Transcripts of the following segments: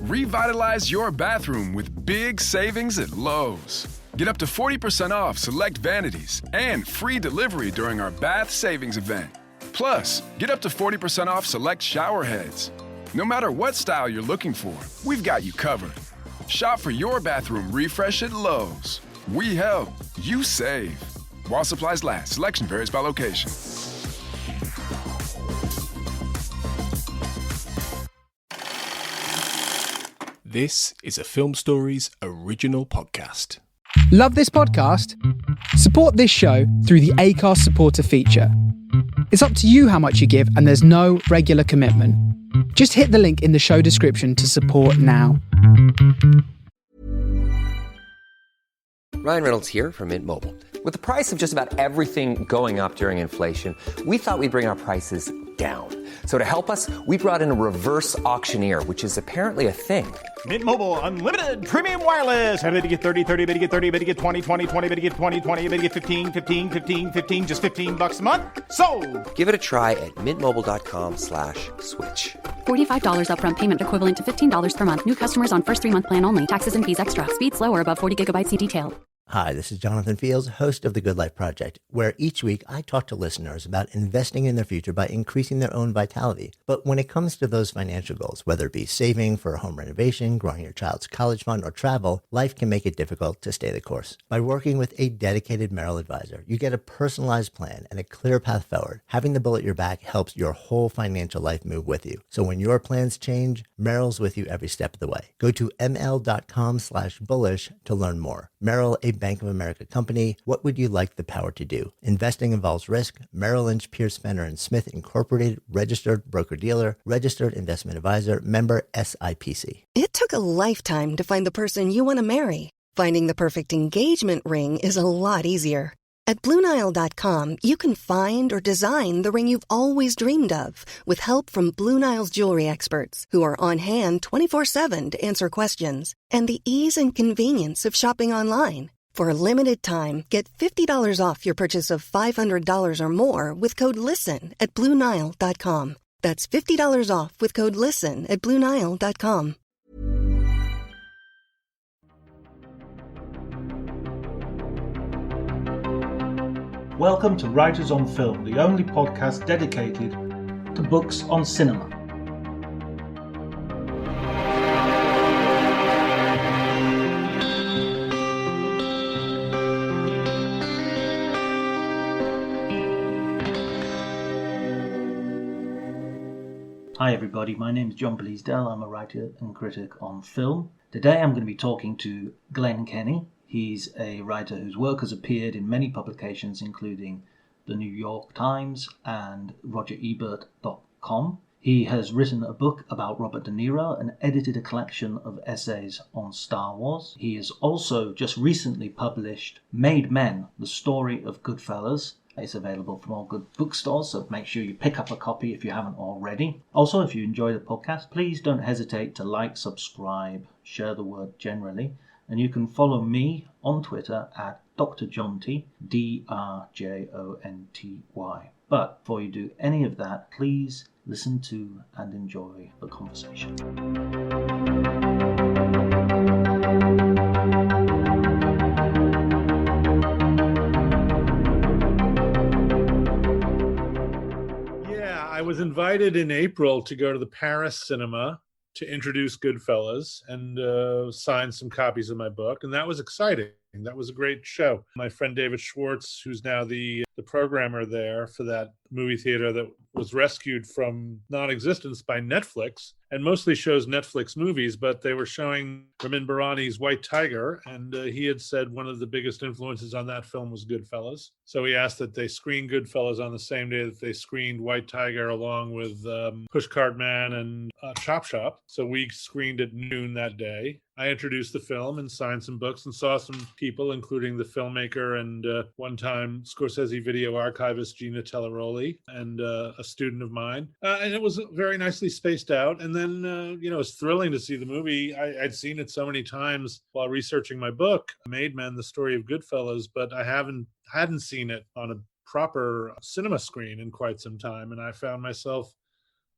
Revitalize your bathroom with big savings at Lowe's. Get up to 40% off select vanities and free delivery during our bath savings event. Plus, get up to 40% off select shower heads. No matter what style you're looking for, we've got you covered. Shop for your bathroom refresh at Lowe's. We help, you save. While supplies last, selection varies by location. This is a Film Stories original podcast. Love this podcast? Support this show through the Acast supporter feature. It's up to you how much you give, and there's no regular commitment. Just hit the link in the show description to support now. Ryan Reynolds here from Mint Mobile. With the price of just about everything going up during inflation, we thought we'd bring our prices down. So to help us, we brought in a reverse auctioneer, which is apparently a thing. Mint Mobile Unlimited Premium Wireless. How to get 30, 30, bit to get 30, bit to get 20, 20, 20, bit to get 20, 20, bit to get 15, 15, 15, 15, just $15 a month? Sold! Give it a try at mintmobile.com/switch. $45 upfront payment equivalent to $15 per month. New customers on first 3-month plan only. Taxes and fees extra. Speed slower above 40 gigabytes. See detail. Hi, this is Jonathan Fields, host of The Good Life Project, where each week I talk to listeners about investing in their future by increasing their own vitality. But when it comes to those financial goals, whether it be saving for a home renovation, growing your child's college fund, or travel, life can make it difficult to stay the course. By working with a dedicated Merrill advisor, you get a personalized plan and a clear path forward. Having the bull at your back helps your whole financial life move with you. So when your plans change, Merrill's with you every step of the way. Go to ml.com/bullish to learn more. Merrill, a Bank of America company. What would you like the power to do? Investing involves risk. Merrill Lynch, Pierce, Fenner & Smith Incorporated, registered broker-dealer, registered investment advisor, member SIPC. It took a lifetime to find the person you want to marry. Finding the perfect engagement ring is a lot easier. At BlueNile.com, you can find or design the ring you've always dreamed of with help from Blue Nile's jewelry experts who are on hand 24/7 to answer questions, and the ease and convenience of shopping online. For a limited time, get $50 off your purchase of $500 or more with code LISTEN at BlueNile.com. That's $50 off with code LISTEN at BlueNile.com. Welcome to Writers on Film, the only podcast dedicated to books on cinema. Hi everybody, my name is John Bleasdale. I'm a writer and critic on film. Today I'm going to be talking to Glenn Kenny. He's a writer whose work has appeared in many publications, including the New York Times and RogerEbert.com. He has written a book about Robert De Niro and edited a collection of essays on Star Wars. He has also just recently published Made Men, the story of Goodfellas. It's available from all good bookstores, so make sure you pick up a copy if you haven't already. Also, if you enjoy the podcast, please don't hesitate to like, subscribe, share the word generally. And you can follow me on Twitter at Dr. Jonty, DRJONTY. But before you do any of that, please listen to and enjoy the conversation. I was invited in April to go to the Paris cinema to introduce Goodfellas and sign some copies of my book, and that was exciting. That was a great show. My friend David Schwartz, who's now the programmer there for that movie theater that was rescued from non-existence by Netflix, and mostly shows Netflix movies, but they were showing Ramin Barani's White Tiger, and he had said one of the biggest influences on that film was Goodfellas. So he asked that they screen Goodfellas on the same day that they screened White Tiger, along with Pushcart Man and Chop Shop. So we screened at noon that day. I introduced the film and signed some books and saw some people, including the filmmaker and one-time Scorsese video archivist Gina Telleroli and a student of mine. And it was very nicely spaced out. And then, it was thrilling to see the movie. I'd seen it so many times while researching my book, Made Men, the story of Goodfellas, but I hadn't seen it on a proper cinema screen in quite some time. And I found myself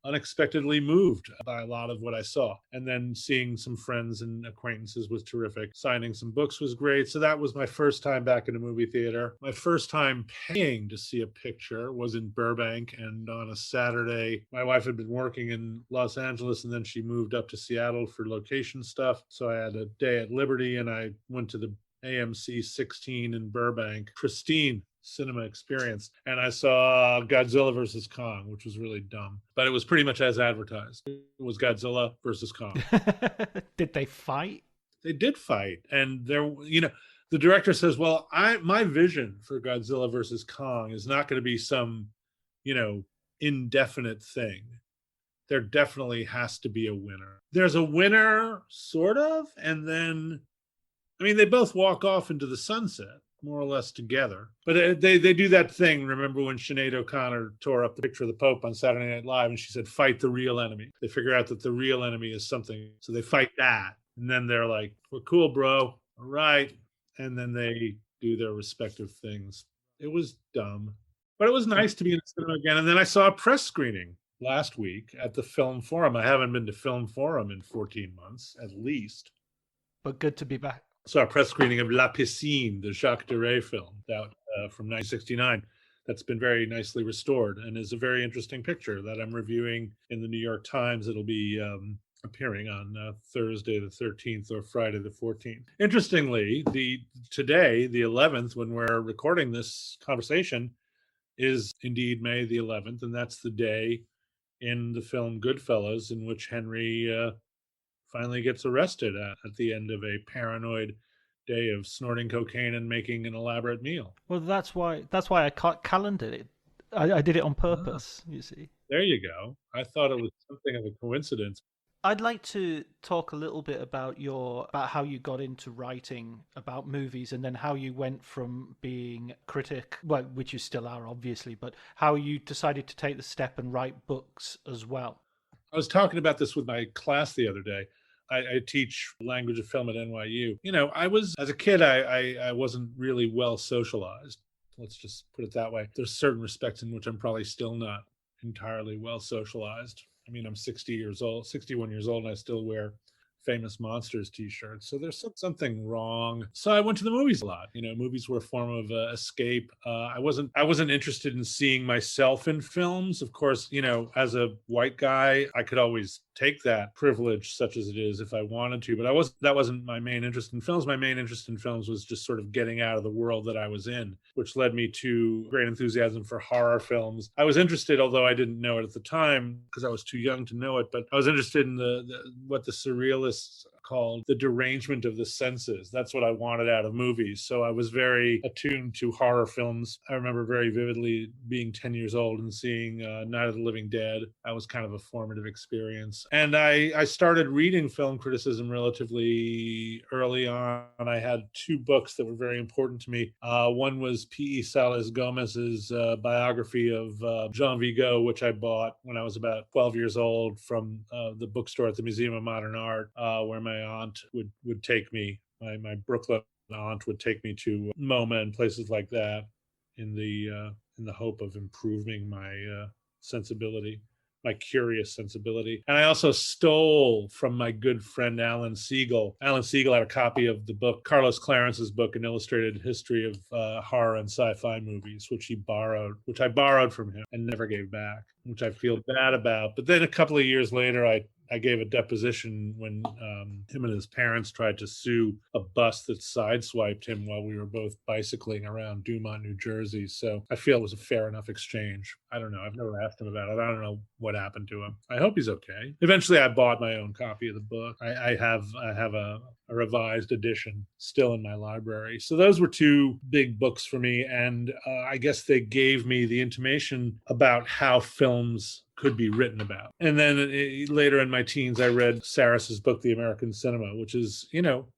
unexpectedly moved by a lot of what I saw. And then seeing some friends and acquaintances was terrific. Signing some books was great. So that was my first time back in a movie theater. My first time paying to see a picture was in Burbank. And on a Saturday, my wife had been working in Los Angeles and then she moved up to Seattle for location stuff. So I had a day at Liberty and I went to the AMC 16 in Burbank. Pristine cinema experience. And I saw Godzilla versus Kong, which was really dumb. But it was pretty much as advertised. It was Godzilla versus Kong. Did they fight? They did fight. And there, the director says, well, my vision for Godzilla versus Kong is not going to be some, indefinite thing. There definitely has to be a winner. There's a winner, sort of, and then, they both walk off into the sunset, more or less together. But they do that thing. Remember when Sinead O'Connor tore up the picture of the Pope on Saturday Night Live and she said, fight the real enemy. They figure out that the real enemy is something. So they fight that. And then they're like, we're cool, bro. All right. And then they do their respective things. It was dumb. But it was nice to be in the cinema again. And then I saw a press screening last week at the Film Forum. I haven't been to Film Forum in 14 months, at least. But good to be back. Saw a press screening of La Piscine, the Jacques Deray film from 1969. That's been very nicely restored and is a very interesting picture that I'm reviewing in the New York Times. It'll be appearing on Thursday the 13th or Friday the 14th. Interestingly, today, the 11th, when we're recording this conversation, is indeed May the 11th, and that's the day in the film Goodfellas in which Henry finally gets arrested at the end of a paranoid day of snorting cocaine and making an elaborate meal. Well, that's why I calendared it. I did it on purpose, you see. There you go. I thought it was something of a coincidence. I'd like to talk a little bit about how you got into writing about movies and then how you went from being a critic, well, which you still are, obviously, but how you decided to take the step and write books as well. I was talking about this with my class the other day. I teach language of film at NYU. As a kid, I wasn't really well socialized. Let's just put it that way. There's certain respects in which I'm probably still not entirely well socialized. I'm 61 years old, and I still wear Famous Monsters t-shirts. So there's something wrong. So I went to the movies a lot. Movies were a form of escape. I wasn't interested in seeing myself in films. Of course, as a white guy, I could always take that privilege, such as it is, if I wanted to. But that wasn't my main interest in films. My main interest in films was just sort of getting out of the world that I was in, which led me to great enthusiasm for horror films. I was interested, although I didn't know it at the time because I was too young to know it, but I was interested in what the surrealists called the derangement of the senses. That's what I wanted out of movies. So I was very attuned to horror films. I remember very vividly being 10 years old and seeing Night of the Living Dead. That was kind of a formative experience. And I started reading film criticism relatively early on. I had two books that were very important to me. One was P.E. Salas Gomez's biography of Jean Vigo, which I bought when I was about 12 years old from the bookstore at the Museum of Modern Art, where my aunt would take me. My Brooklyn aunt would take me to MoMA and places like that in the hope of improving my sensibility, my curious sensibility. And I also stole from my good friend Alan Siegel. Alan Siegel had a copy of the book, Carlos Clarence's book, An Illustrated History of Horror and Sci-Fi Movies, which I borrowed from him and never gave back, which I feel bad about. But then a couple of years later, I gave a deposition when him and his parents tried to sue a bus that sideswiped him while we were both bicycling around Dumont, New Jersey. So I feel it was a fair enough exchange. I don't know. I've never asked him about it. I don't know what happened to him. I hope he's okay. Eventually, I bought my own copy of the book. I have a revised edition still in my library. So those were two big books for me. And I guess they gave me the intimation about how films could be written about. And then later in my teens, I read Sarris's book, The American Cinema, which is,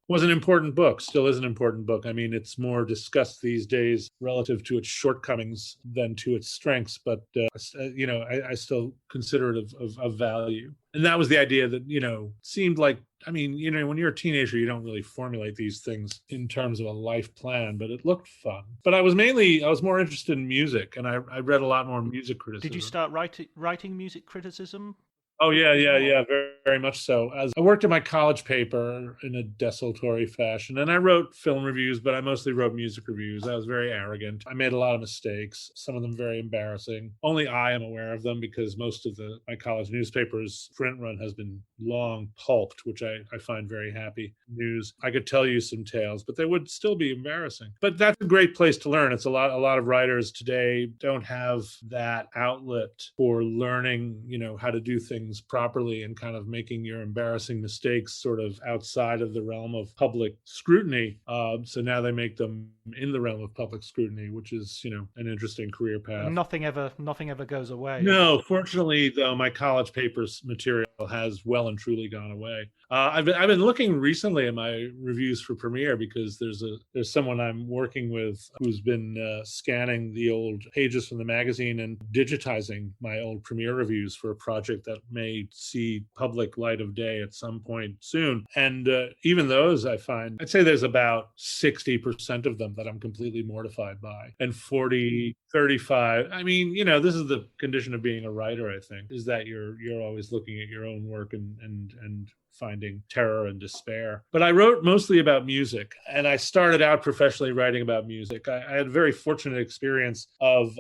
was an important book, still is an important book. It's more discussed these days relative to its shortcomings than to its strengths, but, I still consider it of value. And that was the idea that, seemed like, I mean, when you're a teenager, you don't really formulate these things in terms of a life plan, but it looked fun. But I was more interested in music, and I read a lot more music criticism. Did you start writing music criticism? Oh, yeah, very, very much so. As I worked at my college paper in a desultory fashion, and I wrote film reviews, but I mostly wrote music reviews. I was very arrogant. I made a lot of mistakes, some of them very embarrassing. Only I am aware of them because most of my college newspaper's print run has been long pulped, which I find very happy news. I could tell you some tales, but they would still be embarrassing. But that's a great place to learn. It's a lot of writers today don't have that outlet for learning, how to do things properly and kind of making your embarrassing mistakes sort of outside of the realm of public scrutiny. So now they make them in the realm of public scrutiny, which is, an interesting career path. And nothing ever goes away. No, fortunately, though, my college papers material has well and truly gone away. I've been looking recently at my reviews for Premiere because there's someone I'm working with who's been scanning the old pages from the magazine and digitizing my old Premiere reviews for a project that may see public light of day at some point soon. And even those, I'd say there's about 60% of them that I'm completely mortified by, and 35. I mean, this is the condition of being a writer, I think, is that you're always looking at your own work and finding terror and despair. But I wrote mostly about music, and I started out professionally writing about music. I had a very fortunate experience of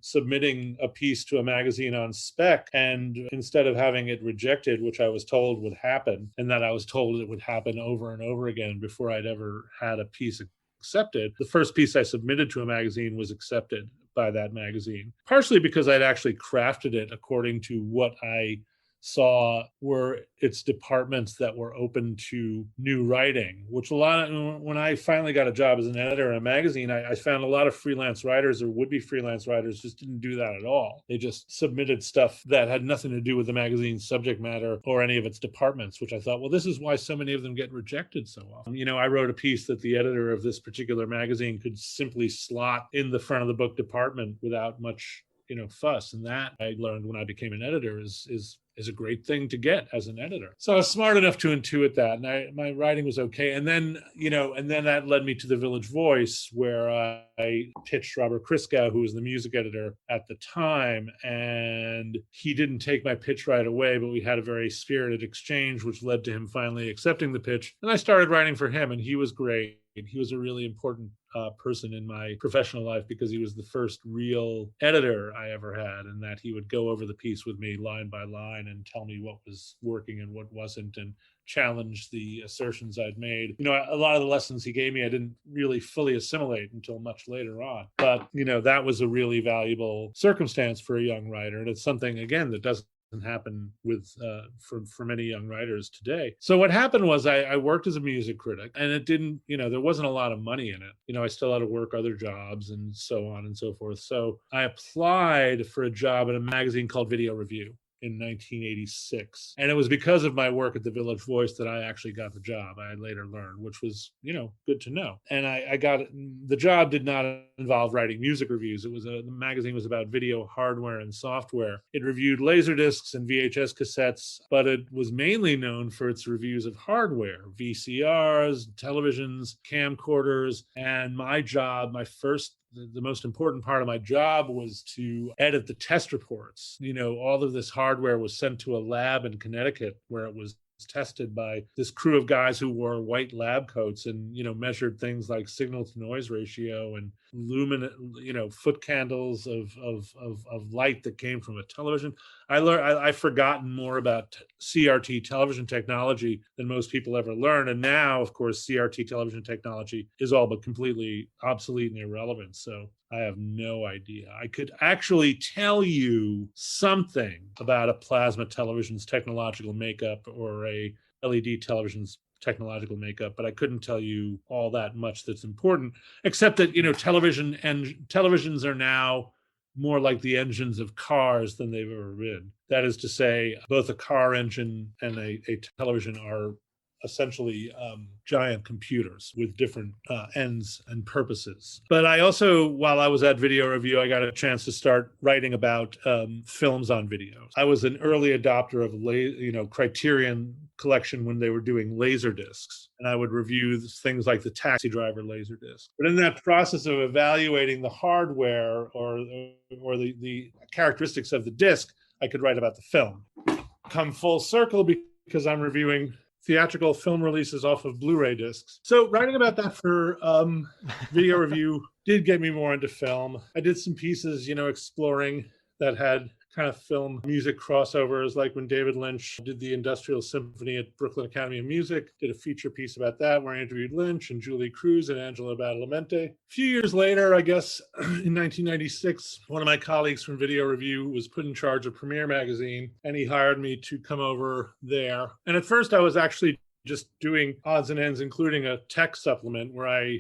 submitting a piece to a magazine on spec, and instead of having it rejected, which I was told would happen, and that I was told it would happen over and over again before I'd ever had a piece accepted, the first piece I submitted to a magazine was accepted by that magazine, partially because I'd actually crafted it according to what I saw were its departments that were open to new writing, which when I finally got a job as an editor in a magazine, I found a lot of freelance writers or would-be freelance writers just didn't do that at all. They just submitted stuff that had nothing to do with the magazine's subject matter or any of its departments, which I thought, well, this is why so many of them get rejected so often. I wrote a piece that the editor of this particular magazine could simply slot in the front of the book department without much fuss. And that I learned when I became an editor is a great thing to get as an editor. So I was smart enough to intuit that, and my writing was okay. And then, that led me to the Village Voice, where I pitched Robert Christgau, who was the music editor at the time, and he didn't take my pitch right away, but we had a very spirited exchange, which led to him finally accepting the pitch. And I started writing for him, and he was great. He was a really important person in my professional life because he was the first real editor I ever had, and that he would go over the piece with me line by line and tell me what was working and what wasn't, and challenge the assertions I'd made. A lot of the lessons he gave me, I didn't really fully assimilate until much later on. But, that was a really valuable circumstance for a young writer. And it's something, again, that doesn't happen with for many young writers today. So what happened was I worked as a music critic, and it didn't, there wasn't a lot of money in it. I still had to work other jobs and so on and so forth. So I applied for a job at a magazine called Video Review in 1986. And it was because of my work at the Village Voice that I actually got the job, I later learned, which was, good to know. And I got the job did not involve writing music reviews. The magazine was about video hardware and software. It reviewed Laserdiscs and VHS cassettes, but it was mainly known for its reviews of hardware, VCRs, televisions, camcorders. And my job, the most important part of my job was to edit the test reports. All of this hardware was sent to a lab in Connecticut where it was tested by this crew of guys who wore white lab coats and, measured things like signal to noise ratio and foot candles of light that came from a television. I've forgotten more about CRT television technology than most people ever learn. And now, of course, CRT television technology is all but completely obsolete and irrelevant. So I have no idea. I could actually tell you something about a plasma television's technological makeup or a LED television's technological makeup, but I couldn't tell you all that much that's important, except that, televisions are now more like the engines of cars than they've ever been. That is to say, both a car engine and a television are essentially giant computers with different ends and purposes. But I also, while I was at Video Review, I got a chance to start writing about films on video. I was an early adopter of Criterion Collection when they were doing laser discs, and I would review things like the Taxi Driver laser disc. But in that process of evaluating the hardware or the characteristics of the disc, I could write about the film. Come full circle because I'm reviewing theatrical film releases off of Blu-ray discs. So writing about that for Video Review did get me more into film. I did some pieces, exploring that had kind of film music crossovers, like when David Lynch did the Industrial Symphony at Brooklyn Academy of Music, did a feature piece about that where I interviewed Lynch and Julie Cruz and Angela Badalamenti. A few years later, I guess in 1996, one of my colleagues from Video Review was put in charge of Premiere Magazine, and he hired me to come over there. And at first I was actually just doing odds and ends, including a tech supplement where I,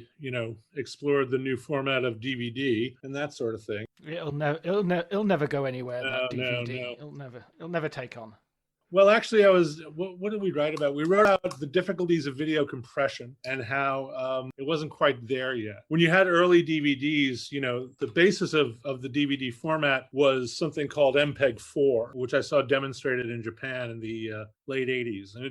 explored the new format of DVD and that sort of thing. It'll never go anywhere. That DVD, no. It'll never take on. Well, actually, what did we write about? We wrote about the difficulties of video compression and how it wasn't quite there yet. When you had early DVDs, the basis of the DVD format was something called MPEG-4, which I saw demonstrated in Japan in the late 80s. And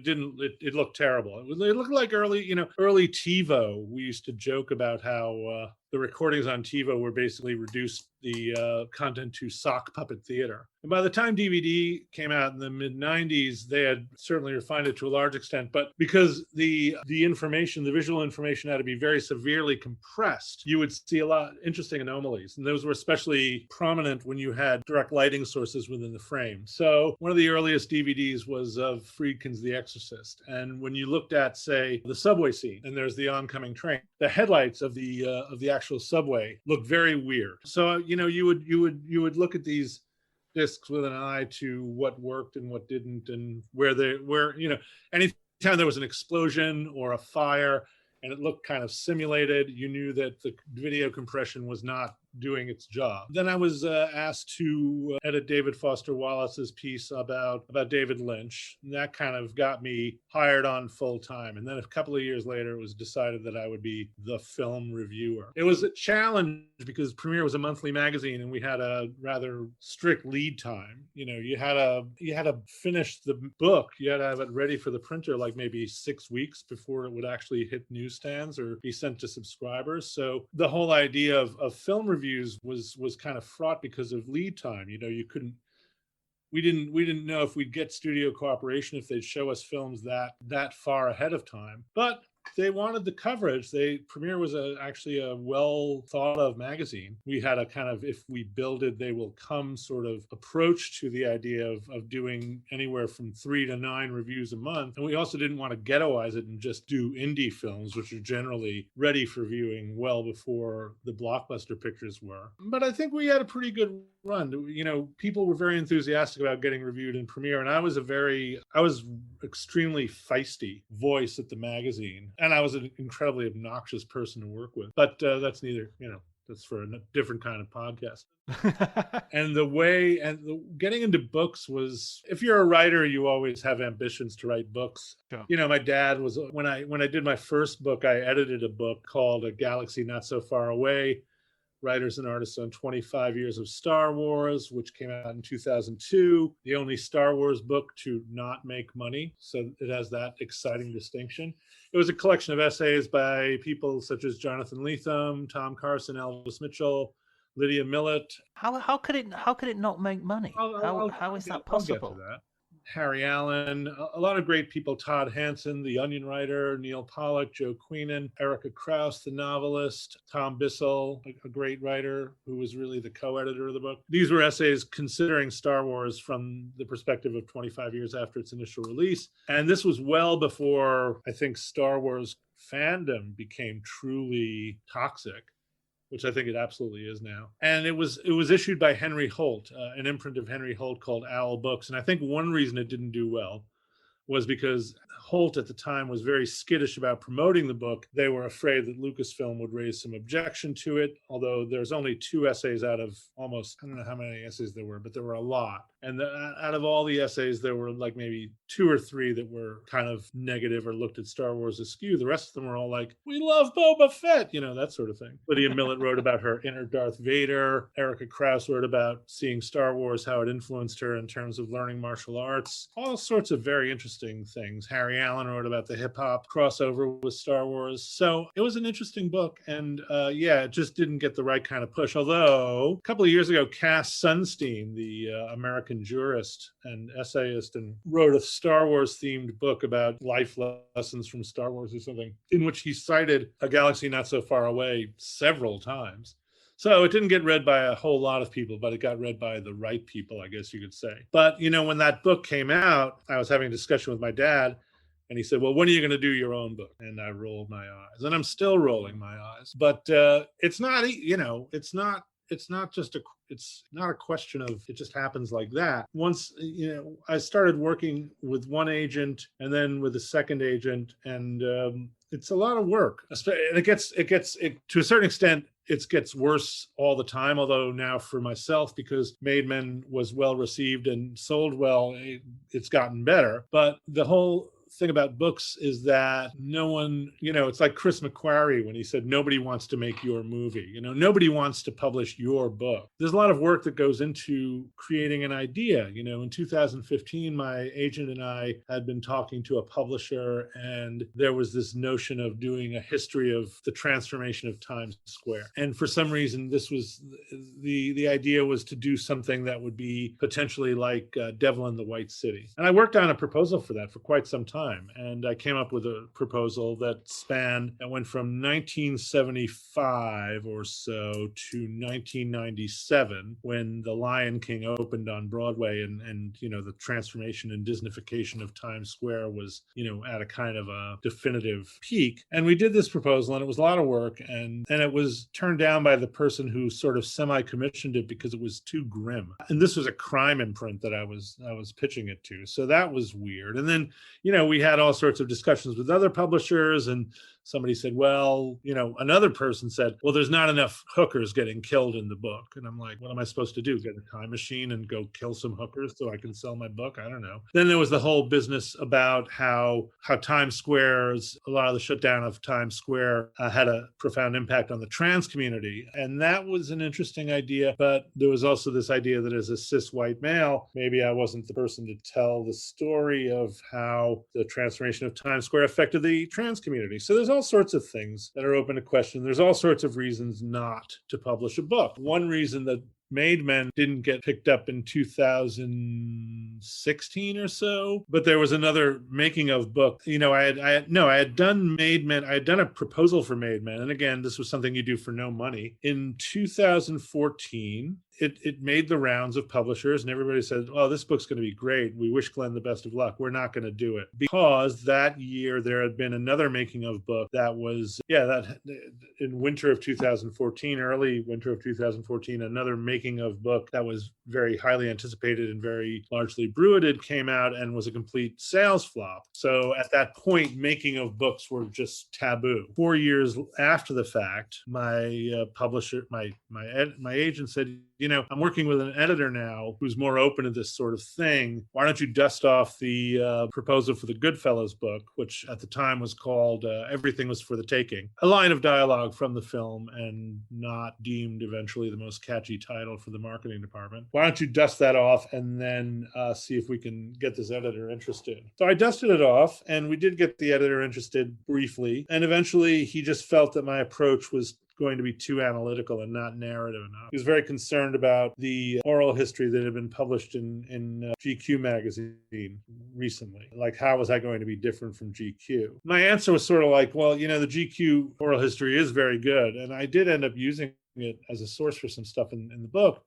it looked terrible. It looked like early TiVo. We used to joke about how the recordings on TiVo were basically reduced the content to sock puppet theater. And by the time DVD came out in the mid-90s, they had certainly refined it to a large extent. But because the visual information had to be very severely compressed, you would see a lot of interesting anomalies. And those were especially prominent when you had direct lighting sources within the frame. So one of the earliest DVDs was of Friedkin's The Exorcist. And when you looked at, say, the subway scene, and there's the oncoming train, the headlights of the actual subway look very weird. So you would look at these discs with an eye to what worked and what didn't, and where anytime there was an explosion or a fire and it looked kind of simulated, you knew that the video compression was not doing its job. Then I was asked to edit David Foster Wallace's piece about David Lynch. And that kind of got me hired on full time. And then a couple of years later, it was decided that I would be the film reviewer. It was a challenge because Premiere was a monthly magazine and we had a rather strict lead time. You had to finish the book. You had to have it ready for the printer like maybe 6 weeks before it would actually hit newsstands or be sent to subscribers. So the whole idea of film reviews was kind of fraught because of lead time. We didn't know if we'd get studio cooperation, if they'd show us films that far ahead of time. But they wanted the coverage. Premiere was actually a well thought of magazine. We had a kind of, if we build it, they will come sort of approach to the idea of doing anywhere from 3 to 9 reviews a month. And we also didn't want to ghettoize it and just do indie films, which are generally ready for viewing well before the blockbuster pictures were. But I think we had a pretty good run. People were very enthusiastic about getting reviewed in Premiere, and I was extremely feisty voice at the magazine. And I was an incredibly obnoxious person to work with. But that's that's for a different kind of podcast. And getting into books was, if you're a writer, you always have ambitions to write books. Sure. My dad was, when I did my first book, I edited a book called A Galaxy Not So Far Away, Writers and Artists on 25 Years of Star Wars, which came out in 2002, the only Star Wars book to not make money. So it has that exciting distinction. It was a collection of essays by people such as Jonathan Lethem, Tom Carson, Elvis Mitchell, Lydia Millett. How could it not make money? How is that possible? I'll get to that. Harry Allen, a lot of great people, Todd Hanson, the Onion writer, Neil Pollack, Joe Queenan, Erica Krauss, the novelist, Tom Bissell, a great writer who was really the co-editor of the book. These were essays considering Star Wars from the perspective of 25 years after its initial release. And this was well before, I think, Star Wars fandom became truly toxic, which I think it absolutely is now. And it was issued by Henry Holt, an imprint of Henry Holt called Owl Books. And I think one reason it didn't do well was because Holt at the time was very skittish about promoting the book. They were afraid that Lucasfilm would raise some objection to it, although there's only 2 essays out of almost, I don't know how many essays there were, but there were a lot. And out of all the essays, there were like maybe 2 or 3 that were kind of negative or looked at Star Wars askew. The rest of them were all like, we love Boba Fett, that sort of thing. Lydia Millett wrote about her inner Darth Vader. Erica Krause wrote about seeing Star Wars, how it influenced her in terms of learning martial arts. All sorts of very interesting things. Harry Allen wrote about the hip hop crossover with Star Wars. So it was an interesting book. And it just didn't get the right kind of push. Although a couple of years ago, Cass Sunstein, the American jurist and essayist, and wrote a Star Wars themed book about life lessons from Star Wars or something, in which he cited A Galaxy Not So Far Away several times. So it didn't get read by a whole lot of people, but it got read by the right people, I guess you could say. But, when that book came out, I was having a discussion with my dad, and he said, well, when are you going to do your own book? And I rolled my eyes, and I'm still rolling my eyes. But it's not, it's not a question of it just happens like that. Once, I started working with one agent and then with a second agent, and it's a lot of work. And it gets to a certain extent, it gets worse all the time. Although now for myself, because Made Men was well received and sold well, it's gotten better. But the whole thing about books is that no one, it's like Chris McQuarrie when he said, nobody wants to make your movie. Nobody wants to publish your book. There's a lot of work that goes into creating an idea. In 2015, my agent and I had been talking to a publisher, and there was this notion of doing a history of the transformation of Times Square. And for some reason, this was the idea was to do something that would be potentially like Devil in the White City. And I worked on a proposal for that for quite some time. And I came up with a proposal that went from 1975 or so to 1997, when The Lion King opened on Broadway, and the transformation and Disneyfication of Times Square was, at a kind of a definitive peak. And we did this proposal, and it was a lot of work, and it was turned down by the person who sort of semi-commissioned it because it was too grim. And this was a crime imprint that I was pitching it to. So that was weird. And then, we had all sorts of discussions with other publishers, and somebody said, well, another person said, well, there's not enough hookers getting killed in the book. And I'm like, what am I supposed to do? Get a time machine and go kill some hookers so I can sell my book? I don't know. Then there was the whole business about how Times Square's, a lot of the shutdown of Times Square had a profound impact on the trans community. And that was an interesting idea. But there was also this idea that as a cis white male, maybe I wasn't the person to tell the story of how the transformation of Times Square affected the trans community. So there's all sorts of things that are open to question. There's all sorts of reasons not to publish a book. One reason that Made Men didn't get picked up in 2016 or so, but there was another making of book. I had done Made Men. I had done a proposal for Made Men, and again, this was something you do for no money. In 2014, it made the rounds of publishers, and everybody said, oh, this book's going to be great. We wish Glenn the best of luck. We're not going to do it. Because that year there had been another making of book that was, that in winter of 2014, early winter of 2014, another making of book that was very highly anticipated and very largely bruited came out and was a complete sales flop. So at that point, making of books were just taboo. 4 years after the fact, my publisher, my agent said, I'm working with an editor now who's more open to this sort of thing. Why don't you dust off the proposal for the Goodfellas book, which at the time was called Everything Was for the Taking, a line of dialogue from the film and not deemed eventually the most catchy title for the marketing department. Why don't you dust that off and then see if we can get this editor interested? So I dusted it off, and we did get the editor interested briefly. And eventually he just felt that my approach was going to be too analytical and not narrative enough. He was very concerned about the oral history that had been published in GQ magazine recently. Like, how was that going to be different from GQ? My answer was sort of like, well, the GQ oral history is very good. And I did end up using it as a source for some stuff in the book.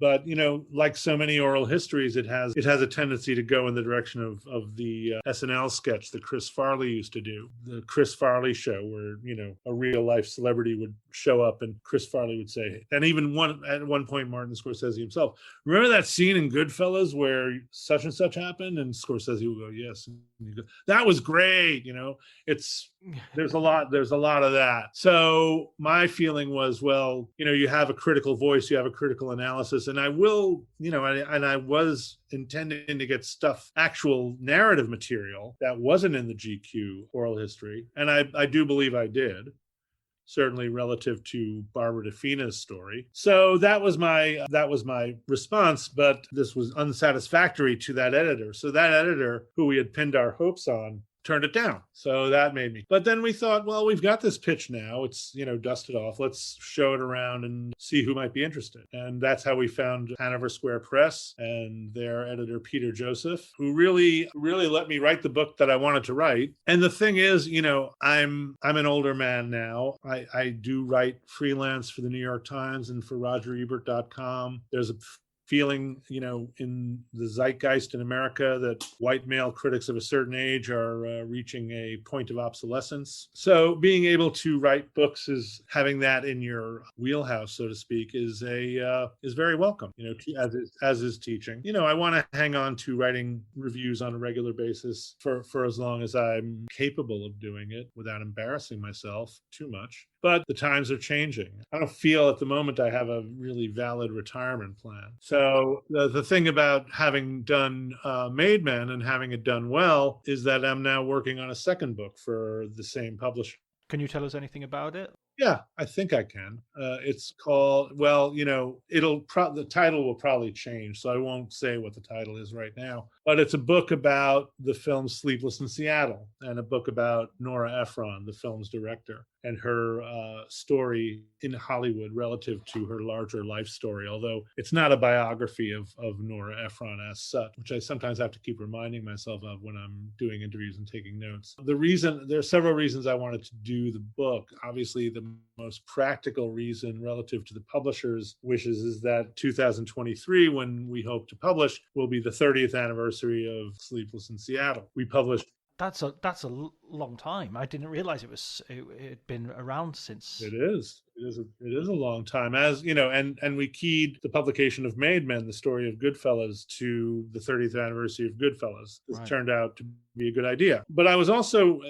But, like so many oral histories, it has a tendency to go in the direction of the SNL sketch that Chris Farley used to do, the Chris Farley show, where, a real life celebrity would show up and Chris Farley would say, and even at one point, Martin Scorsese himself, remember that scene in Goodfellas where such and such happened? And Scorsese would go, yes, You go, that was great. There's a lot of that. So my feeling was, well, you have a critical voice, you have a critical analysis, and I will, and I was intending to get actual narrative material that wasn't in the GQ oral history. And I do believe I did, certainly relative to Barbara DeFina's story. So that was my response, but this was unsatisfactory to that editor. So that editor, who we had pinned our hopes on, turned it down. So that made me. But then we thought, well, we've got this pitch now. It's, dusted off. Let's show it around and see who might be interested. And that's how we found Hanover Square Press and their editor, Peter Joseph, who really, really let me write the book that I wanted to write. And the thing is, I'm an older man now. I do write freelance for the New York Times and for RogerEbert.com. There's a feeling, in the zeitgeist in America that white male critics of a certain age are reaching a point of obsolescence. So being able to write books, is having that in your wheelhouse, so to speak, is very welcome, as is teaching. I want to hang on to writing reviews on a regular basis for as long as I'm capable of doing it without embarrassing myself too much. But the times are changing. I don't feel at the moment I have a really valid retirement plan. So the thing about having done Made Men and having it done well is that I'm now working on a second book for the same publisher. Can you tell us anything about it? Yeah, I think I can. It's called, the title will probably change, so I won't say what the title is right now. But it's a book about the film Sleepless in Seattle, and a book about Nora Ephron, the film's director, and her story in Hollywood relative to her larger life story, although it's not a biography of Nora Ephron as such, which I sometimes have to keep reminding myself of when I'm doing interviews and taking notes. There are several reasons I wanted to do the book. Obviously, the most practical reason relative to the publisher's wishes is that 2023, when we hope to publish, will be the 30th anniversary of Sleepless in Seattle. We published. That's a long time. I didn't realize it had been around since. It is. It is a long time, as and we keyed the publication of Made Men, the story of Goodfellas, to the 30th anniversary of Goodfellas. This turned out to be a good idea. But I also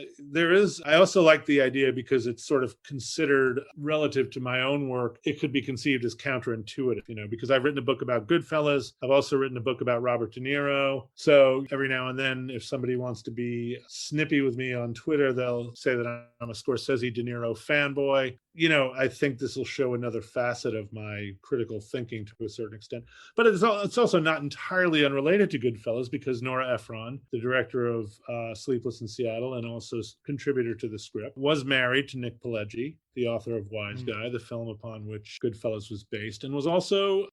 like the idea because it's sort of considered relative to my own work. It could be conceived as counterintuitive, because I've written a book about Goodfellas. I've also written a book about Robert De Niro. So every now and then, if somebody wants to be snippy with me on Twitter, they'll say that I'm a Scorsese De Niro fanboy. I think this will show another facet of my critical thinking to a certain extent. But it's also not entirely unrelated to Goodfellas, because Nora Ephron, the director of Sleepless in Seattle and also contributor to the script, was married to Nick Pileggi, the author of Wise Guy, the film upon which Goodfellas was based, and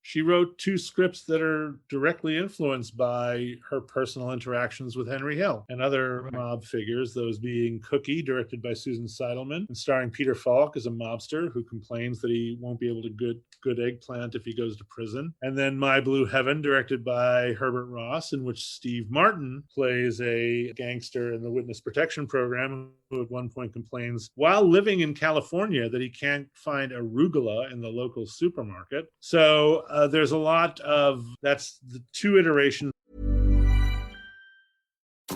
she wrote two scripts that are directly influenced by her personal interactions with Henry Hill and other mob figures, those being Cookie, directed by Susan Seidelman, and starring Peter Falk as a mobster who complains that he won't be able to good eggplant if he goes to prison, and then My Blue Heaven, directed by Herbert Ross, in which Steve Martin plays a gangster in the witness protection program who at one point complains while living in California that he can't find arugula in the local supermarket. So there's a lot of, that's the two iterations.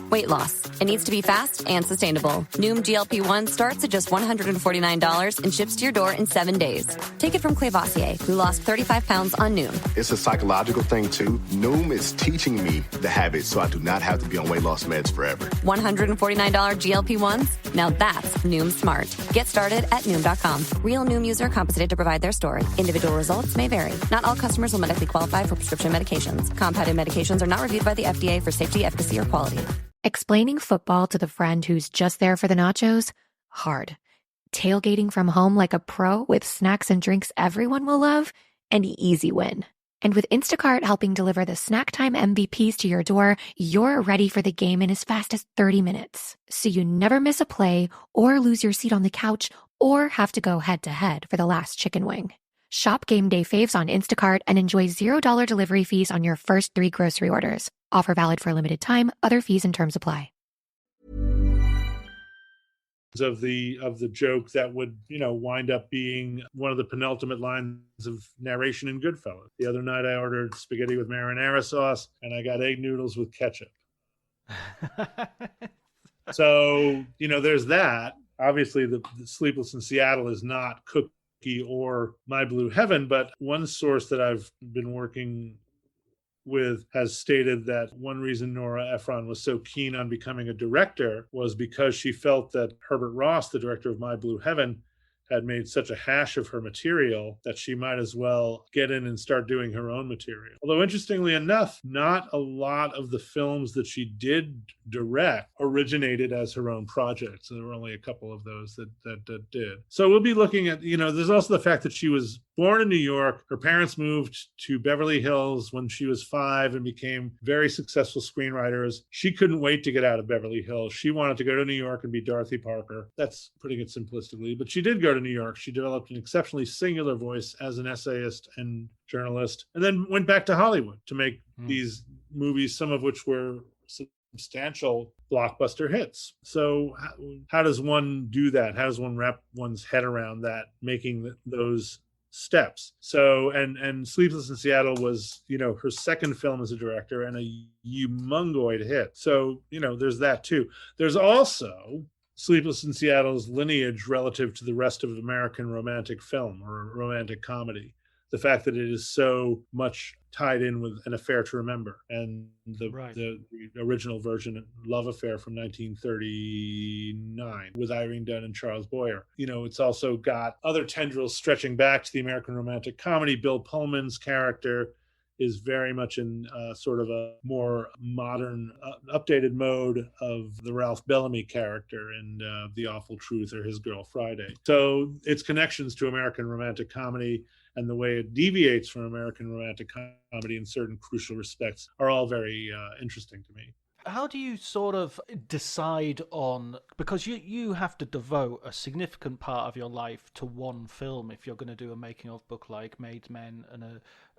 Weight loss. It needs to be fast and sustainable. Noom GLP-1 starts at just $149 and ships to your door in 7 days. Take it from Clevassier, who lost 35 pounds on Noom. It's a psychological thing, too. Noom is teaching me the habit so I do not have to be on weight loss meds forever. $149 GLP-1s? Now that's Noom smart. Get started at Noom.com. Real Noom user compensated to provide their story. Individual results may vary. Not all customers will medically qualify for prescription medications. Compounded medications are not reviewed by the FDA for safety, efficacy, or quality. Explaining football to the friend who's just there for the nachos? Hard. Tailgating from home like a pro with snacks and drinks everyone will love? An easy win. And with Instacart helping deliver the snack time MVPs to your door, you're ready for the game in as fast as 30 minutes. So you never miss a play or lose your seat on the couch or have to go head-to-head for the last chicken wing. Shop Game Day Faves on Instacart and enjoy $0 delivery fees on your first 3 grocery orders. Offer valid for a limited time. Other fees and terms apply. Of the joke that would, wind up being one of the penultimate lines of narration in Goodfellas. The other night I ordered spaghetti with marinara sauce and I got egg noodles with ketchup. So, there's that. Obviously, the Sleepless in Seattle is not Cookie or My Blue Heaven, but one source that I've been working with has stated that one reason Nora Ephron was so keen on becoming a director was because she felt that Herbert Ross, the director of My Blue Heaven, had made such a hash of her material that she might as well get in and start doing her own material. Although, interestingly enough, not a lot of the films that she did direct originated as her own projects. There were only a couple of those that did. So we'll be looking at, there's also the fact that she was born in New York. Her parents moved to Beverly Hills when she was 5 and became very successful screenwriters. She couldn't wait to get out of Beverly Hills. She wanted to go to New York and be Dorothy Parker. That's putting it simplistically, but she did go to New York. She developed an exceptionally singular voice as an essayist and journalist, and then went back to Hollywood to make these movies, some of which were substantial blockbuster hits. So how does one do that? How does one wrap one's head around that, making those steps? So, and Sleepless in Seattle was, her second film as a director and a humongoid hit. So, there's that too. There's also Sleepless in Seattle's lineage relative to the rest of American romantic film or romantic comedy. The fact that it is so much tied in with An Affair to Remember and the original version, Love Affair from 1939 with Irene Dunne and Charles Boyer. It's also got other tendrils stretching back to the American romantic comedy. Bill Pullman's character is very much in sort of a more modern, updated mode of the Ralph Bellamy character in The Awful Truth or His Girl Friday. So its connections to American romantic comedy and the way it deviates from American romantic comedy in certain crucial respects are all very interesting to me. How do you sort of decide on, because you have to devote a significant part of your life to one film if you're going to do a making of book like Maids Men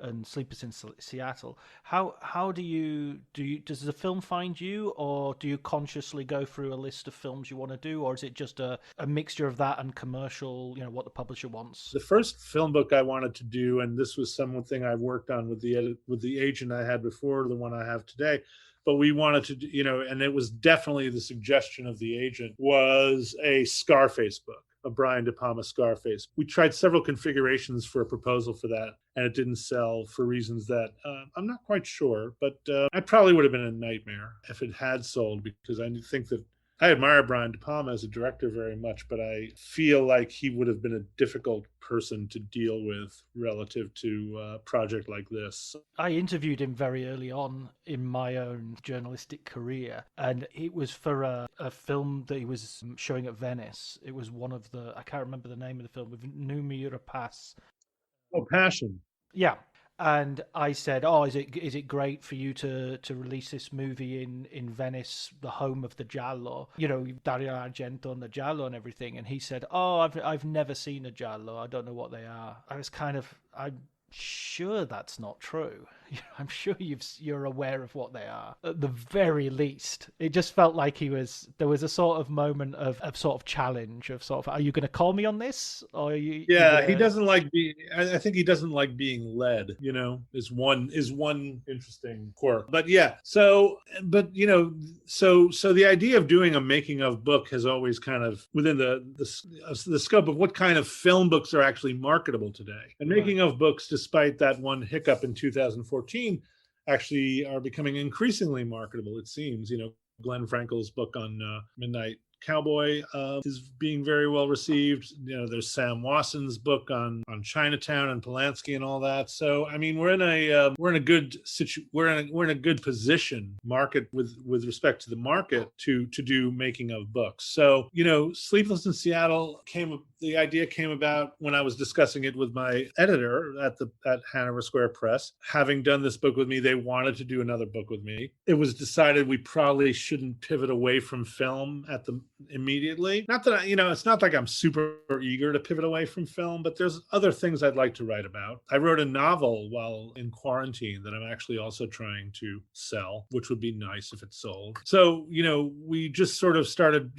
and Sleepers in Seattle. How does the film find you, or do you consciously go through a list of films you want to do, or is it just a mixture of that and commercial, what the publisher wants? The first film book I wanted to do, and this was something I worked on with the agent I had before the one I have today, but we wanted to, and it was definitely the suggestion of the agent, was a Scarface book, a Brian De Palma Scarface. We tried several configurations for a proposal for that, and it didn't sell for reasons that I'm not quite sure, but it probably would have been a nightmare if it had sold, because I think that I admire Brian De Palma as a director very much, but I feel like he would have been a difficult person to deal with relative to a project like this. I interviewed him very early on in my own journalistic career, and it was for a film that he was showing at Venice. It was one of I can't remember the name of the film, with Noomi Rapace. Oh, Passion. Yeah. And I said, "Oh, is it great for you to release this movie in Venice, the home of the Giallo? Dario Argento and the Giallo and everything." And he said, "Oh, I've never seen a Giallo. I don't know what they are." I'm sure that's not true. I'm sure you're aware of what they are. At the very least, it just felt like there was a sort of moment of sort of challenge of sort of, are you going to call me on this? Or are you? Yeah, he doesn't like being. I think he doesn't like being led. Is one interesting quirk. But yeah, so the idea of doing a making of book has always kind of within the scope of what kind of film books are actually marketable today. And making of books, despite that one hiccup in 2014, actually are becoming increasingly marketable, it seems. Glenn Frankel's book on Midnight Cowboy is being very well received. There's Sam Wasson's book on Chinatown and Polanski and all that. So I mean, we're in a good position market with respect to the market to do making of books. So Sleepless in Seattle the idea came about when I was discussing it with my editor at Hanover Square Press. Having done this book with me, they wanted to do another book with me. It was decided we probably shouldn't pivot away from film immediately. Not that it's not like I'm super eager to pivot away from film, but there's other things I'd like to write about. I wrote a novel while in quarantine that I'm actually also trying to sell, which would be nice if it sold. So, we just sort of started,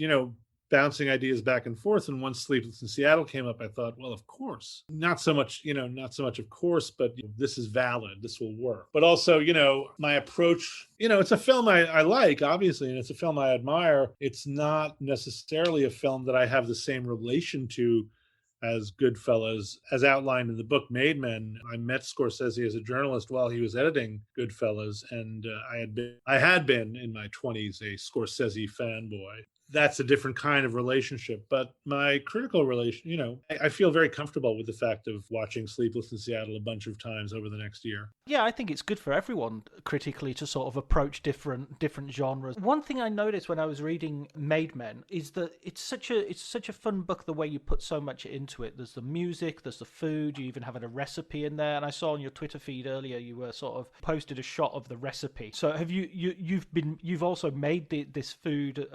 bouncing ideas back and forth. And once Sleepless in Seattle came up, I thought, well, of course, not so much, of course, but this is valid. This will work. But also, my approach, it's a film I like, obviously, and it's a film I admire. It's not necessarily a film that I have the same relation to as Goodfellas, as outlined in the book Made Men. I met Scorsese as a journalist while he was editing Goodfellas, and I had been in my 20s a Scorsese fanboy. That's a different kind of relationship. But my critical relation, I feel very comfortable with the fact of watching Sleepless in Seattle a bunch of times over the next year. Yeah, I think it's good for everyone critically to sort of approach different genres. One thing I noticed when I was reading Made Men is that it's such a fun book, the way you put so much into it. There's the music, there's the food, you even have a recipe in there. And I saw on your Twitter feed earlier you were sort of posted a shot of the recipe. So have you've also made this food?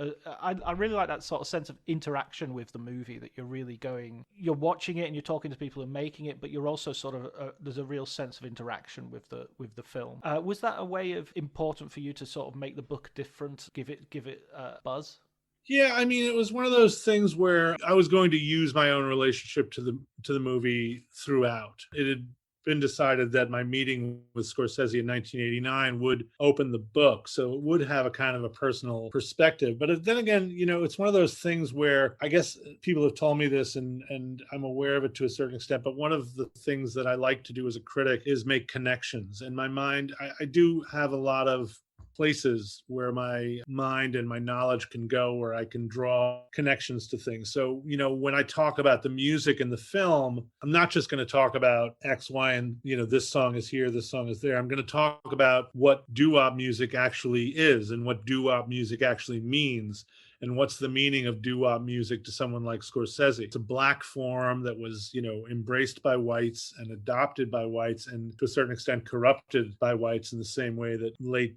I really like that sort of sense of interaction with the movie, that you're watching it and you're talking to people and making it, but you're also sort of there's a real sense of interaction with the film. Was that a way of important for you to sort of make the book different, give it buzz? Yeah, I mean, it was one of those things where I was going to use my own relationship to the movie throughout. It had been decided that my meeting with Scorsese in 1989 would open the book, so it would have a kind of a personal perspective. But then again, it's one of those things where I guess people have told me this, and I'm aware of it to a certain extent, but one of the things that I like to do as a critic is make connections. In my mind, I do have a lot of places where my mind and my knowledge can go, where I can draw connections to things. So, when I talk about the music in the film, I'm not just going to talk about X, Y, and, this song is here, this song is there. I'm going to talk about what doo-wop music actually is and what doo-wop music actually means. And what's the meaning of doo-wop music to someone like Scorsese? It's a black form that was, embraced by whites and adopted by whites, and to a certain extent corrupted by whites in the same way that late,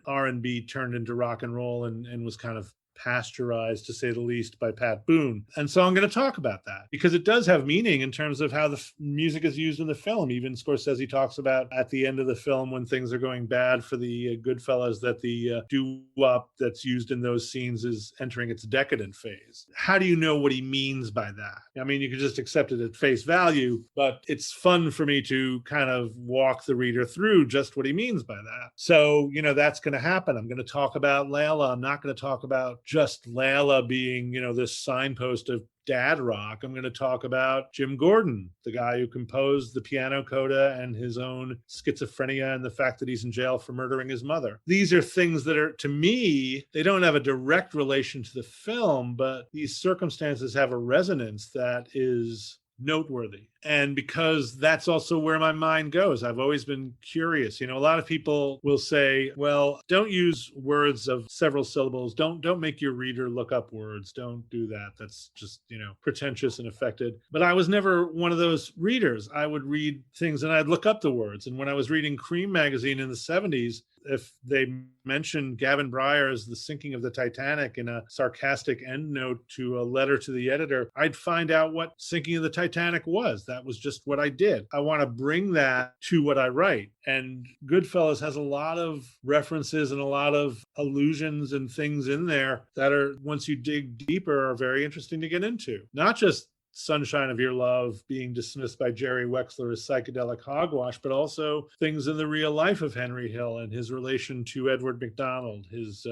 R&B turned into rock and roll and was kind of pasteurized, to say the least, by Pat Boone. And so I'm going to talk about that because it does have meaning in terms of how the music is used in the film. Even Scorsese talks about at the end of the film, when things are going bad for the Goodfellas, that the doo-wop that's used in those scenes is entering its decadent phase. How do you know what he means by that? I mean, you can just accept it at face value, but it's fun for me to kind of walk the reader through just what he means by that. So, that's going to happen. I'm going to talk about Layla. I'm not going to talk about just Layla being, this signpost of dad rock. I'm going to talk about Jim Gordon, the guy who composed the piano coda and his own schizophrenia and the fact that he's in jail for murdering his mother. These are things that are, to me, they don't have a direct relation to the film, but these circumstances have a resonance that is noteworthy. And because that's also where my mind goes. I've always been curious. A lot of people will say, well, don't use words of several syllables. Don't make your reader look up words. Don't do that. That's just, pretentious and affected. But I was never one of those readers. I would read things and I'd look up the words. And when I was reading Cream magazine in the 70s, if they mentioned Gavin Bryars' The Sinking of the Titanic in a sarcastic endnote to a letter to the editor, I'd find out what Sinking of the Titanic was. That was just what I did. I want to bring that to what I write. And Goodfellas has a lot of references and a lot of allusions and things in there that are, once you dig deeper, are very interesting to get into. Not just Sunshine of Your Love being dismissed by Jerry Wexler as psychedelic hogwash, but also things in the real life of Henry Hill and his relation to Edward McDonald, his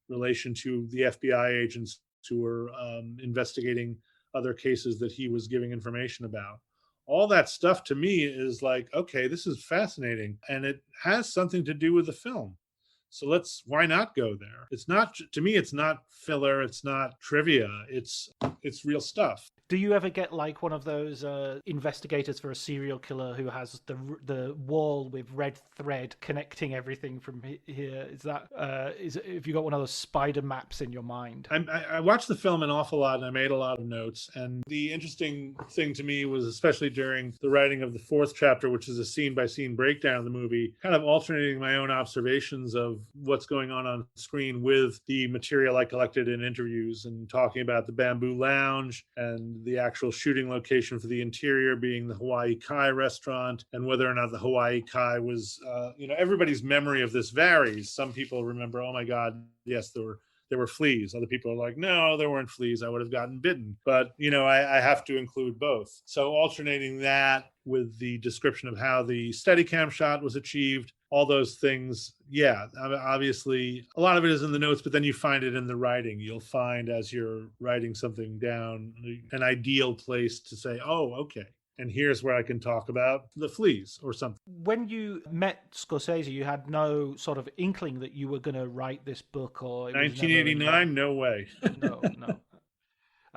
relation to the FBI agents who were investigating other cases that he was giving information about. All that stuff to me is like, okay, this is fascinating. And it has something to do with the film. So why not go there? It's not, to me, it's not filler. It's not trivia. It's real stuff. Do you ever get like one of those investigators for a serial killer who has the wall with red thread connecting everything from here? Is that have you got one of those spider maps in your mind? I watched the film an awful lot and I made a lot of notes. And the interesting thing to me was, especially during the writing of the fourth chapter, which is a scene by scene breakdown of the movie, kind of alternating my own observations of what's going on screen with the material I collected in interviews, and talking about the Bamboo Lounge and the actual shooting location for the interior being the Hawaii Kai restaurant, and whether or not the Hawaii Kai was, everybody's memory of this varies. Some people remember, oh my God, yes, there were there were fleas. Other people are like, no, there weren't fleas. I would have gotten bitten. But, I have to include both. So alternating that with the description of how the Steadicam shot was achieved, all those things. Yeah, obviously a lot of it is in the notes, but then you find it in the writing. You'll find as you're writing something down, an ideal place to say, oh, okay. And here's where I can talk about the fleas or something. When you met Scorsese, you had no sort of inkling that you were going to write this book, or it was 1989? No way. No.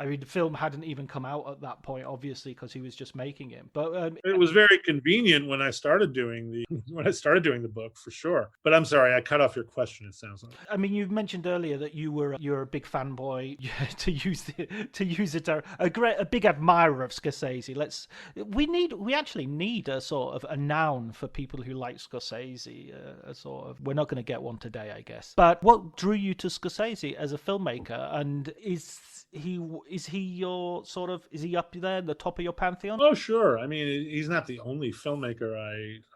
I mean, the film hadn't even come out at that point, obviously, because he was just making it. But it was very convenient when I started doing the book, for sure. But I'm sorry, I cut off your question. It sounds like. I mean, you mentioned earlier that you're a big fanboy, a big admirer of Scorsese. We actually need a sort of a noun for people who like Scorsese. We're not going to get one today, I guess. But what drew you to Scorsese as a filmmaker, and is he your sort of, is he up there at the top of your pantheon? Oh, sure. I mean, he's not the only filmmaker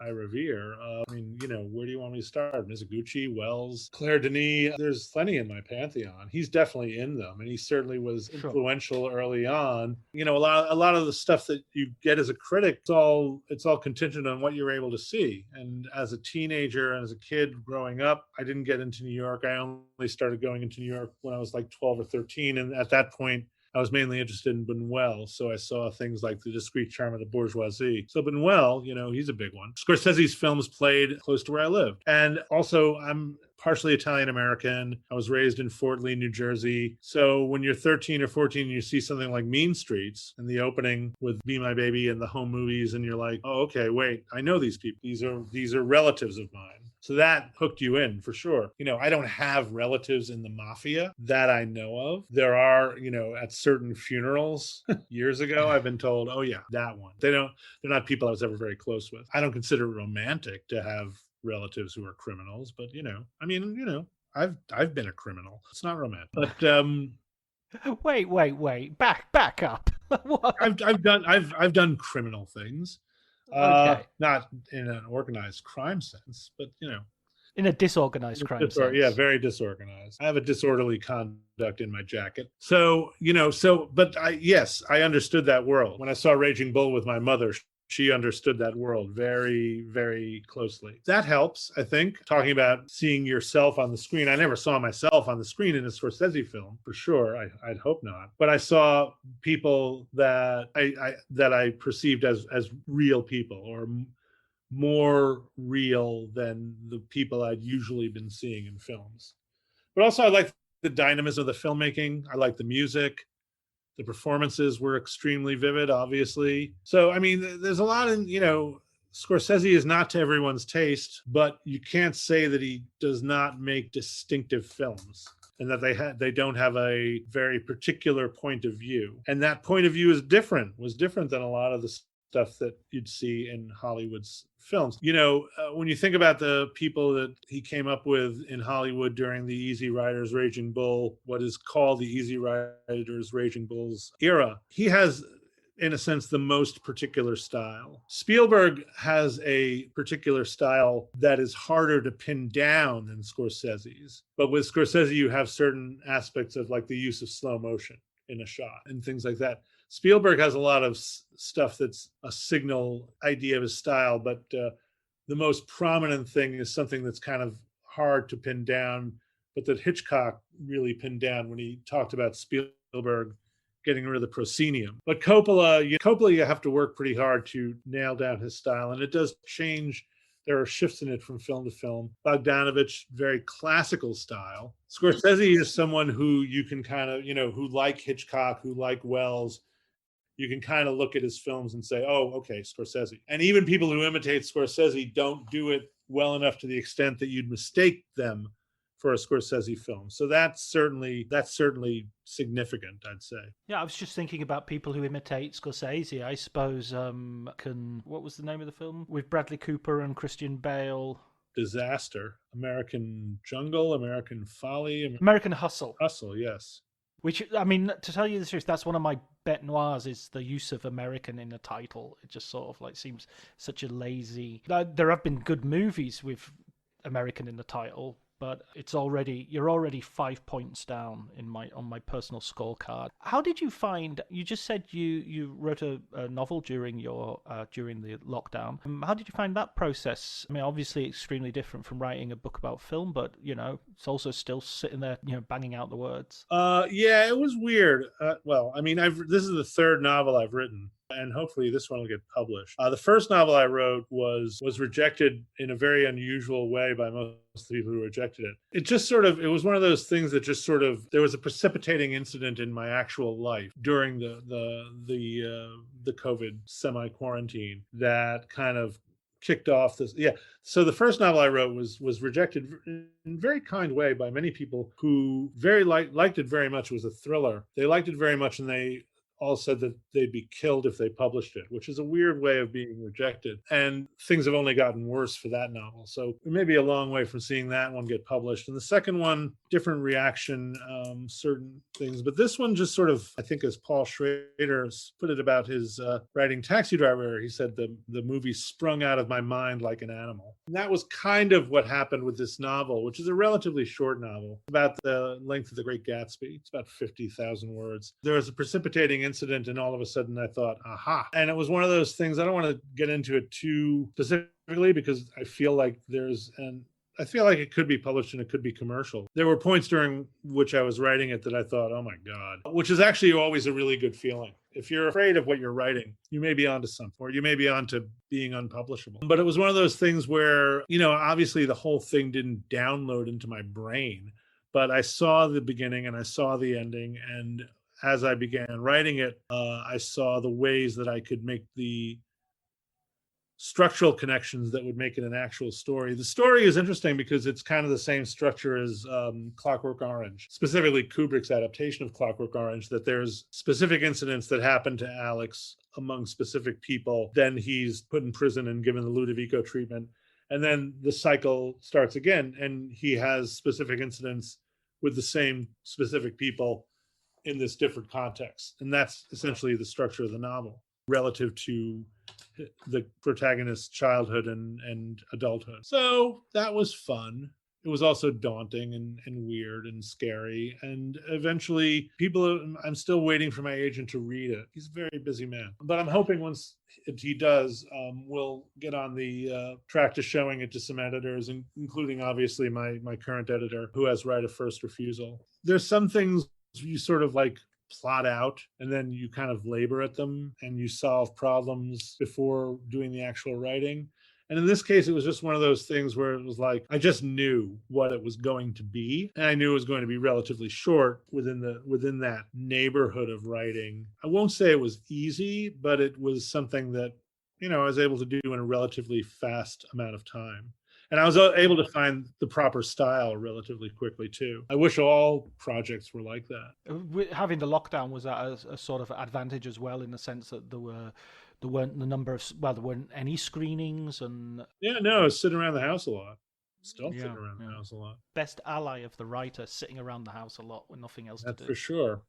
I revere. Where do you want me to start? Mizoguchi, Wells, Claire Denis. There's plenty in my pantheon. He's definitely in them, and he certainly was influential early on. A lot of the stuff that you get as a critic, it's all contingent on what you're able to see. And as a teenager and as a kid growing up, I didn't get into New York. I only started going into New York when I was like 12 or 13, and at that point, I was mainly interested in Buñuel, so I saw things like The Discreet Charm of the Bourgeoisie. So Buñuel, he's a big one. Scorsese's films played close to where I lived. And also, I'm partially Italian-American. I was raised in Fort Lee, New Jersey. So when you're 13 or 14 and you see something like Mean Streets and the opening with Be My Baby and the home movies, and you're like, oh, okay, wait, I know these people. These are relatives of mine. So that hooked you in for sure. I don't have relatives in the mafia that I know of. There are, at certain funerals years ago, I've been told, oh yeah, that one. They're not people I was ever very close with. I don't consider it romantic to have relatives who are criminals, but I've been a criminal. It's not romantic. But Wait. Back up. I've done criminal things. Okay. Not in an organized crime sense, but in a disorganized crime sense. Yeah, very disorganized. I have a disorderly conduct in my jacket. So, but I understood that world. When I saw Raging Bull with my mother, she understood that world very, very closely. That helps, I think, talking about seeing yourself on the screen. I never saw myself on the screen in a Scorsese film, for sure. I'd hope not. But I saw people that I perceived as real people, or more real than the people I'd usually been seeing in films. But also I like the dynamism of the filmmaking. I like the music. The performances were extremely vivid, obviously. So, I mean, there's a lot in, Scorsese is not to everyone's taste, but you can't say that he does not make distinctive films, and that they don't have a very particular point of view. And that point of view was different than a lot of the stuff that you'd see in Hollywood's films. When you think about the people that he came up with in Hollywood during the Easy Riders, Raging Bull, what is called the Easy Riders, Raging Bulls era, he has, in a sense, the most particular style. Spielberg has a particular style that is harder to pin down than Scorsese's. But with Scorsese, you have certain aspects of like the use of slow motion in a shot and things like that. Spielberg has a lot of stuff that's a signal idea of his style, but the most prominent thing is something that's kind of hard to pin down, but that Hitchcock really pinned down when he talked about Spielberg getting rid of the proscenium. But Coppola, you have to work pretty hard to nail down his style, and it does change. There are shifts in it from film to film. Bogdanovich, very classical style. Scorsese is someone who you can kind of, who like Hitchcock, who like Wells, you can kind of look at his films and say, oh, okay, Scorsese. And even people who imitate Scorsese don't do it well enough to the extent that you'd mistake them for a Scorsese film. So that's certainly significant, I'd say. Yeah, I was just thinking about people who imitate Scorsese. I suppose what was the name of the film? With Bradley Cooper and Christian Bale. Disaster. American Jungle, American Folly. American Hustle. Hustle, yes. Which, I mean, to tell you the truth, that's one of my bête noirs, is the use of American in the title. It just sort of like seems such a lazy... There have been good movies with American in the title, but you're already 5 points down on my personal scorecard. How did you find? You just said you wrote a novel during the lockdown. How did you find that process? I mean, obviously extremely different from writing a book about film, but it's also still sitting there, banging out the words. Yeah, it was weird. Well, I mean, this is the third novel I've written, and hopefully this one will get published. The first novel I wrote was rejected in a very unusual way by most of the people who rejected it. It was one of those things that just sort of, there was a precipitating incident in my actual life during the COVID semi-quarantine that kind of kicked off this. Yeah. So the first novel I wrote was rejected in a very kind way by many people who liked it very much. It was a thriller. They liked it very much, and they all said that they'd be killed if they published it, which is a weird way of being rejected. And things have only gotten worse for that novel. So we may be a long way from seeing that one get published. And the second one, different reaction, certain things. But this one just sort of, I think as Paul Schrader put it about his writing Taxi Driver, he said the movie sprung out of my mind like an animal. And that was kind of what happened with this novel, which is a relatively short novel, about the length of The Great Gatsby. It's about 50,000 words. There was a precipitating incident, and all of a sudden I thought, aha. And it was one of those things, I don't want to get into it too specifically because I feel like it could be published and it could be commercial. There were points during which I was writing it that I thought, oh my God, which is actually always a really good feeling. If you're afraid of what you're writing, you may be onto something, or you may be onto being unpublishable. But it was one of those things where, obviously the whole thing didn't download into my brain, but I saw the beginning and I saw the ending, and as I began writing it, I saw the ways that I could make the structural connections that would make it an actual story. The story is interesting because it's kind of the same structure as Clockwork Orange, specifically Kubrick's adaptation of Clockwork Orange, that there's specific incidents that happen to Alex among specific people. Then he's put in prison and given the Ludovico treatment. And then the cycle starts again, and he has specific incidents with the same specific people in this different context. And that's essentially the structure of the novel relative to the protagonist's childhood and adulthood. So that was fun. It was also daunting and weird and scary. And eventually I'm still waiting for my agent to read it. He's a very busy man. But I'm hoping once he does, we'll get on the track to showing it to some editors, including obviously my current editor, who has right of first refusal. There's some things you sort of like plot out and then you kind of labor at them and you solve problems before doing the actual writing. And in this case, it was just one of those things where it was like, I just knew what it was going to be. And I knew it was going to be relatively short within that neighborhood of writing. I won't say it was easy, but it was something that, I was able to do in a relatively fast amount of time. And I was able to find the proper style relatively quickly, too. I wish all projects were like that. Having the lockdown, was that a sort of advantage as well, in the sense that there weren't any screenings? And yeah, no, I was sitting around the house a lot. Still sitting around the house a lot. Best ally of the writer, sitting around the house a lot with nothing else to do. That's for sure.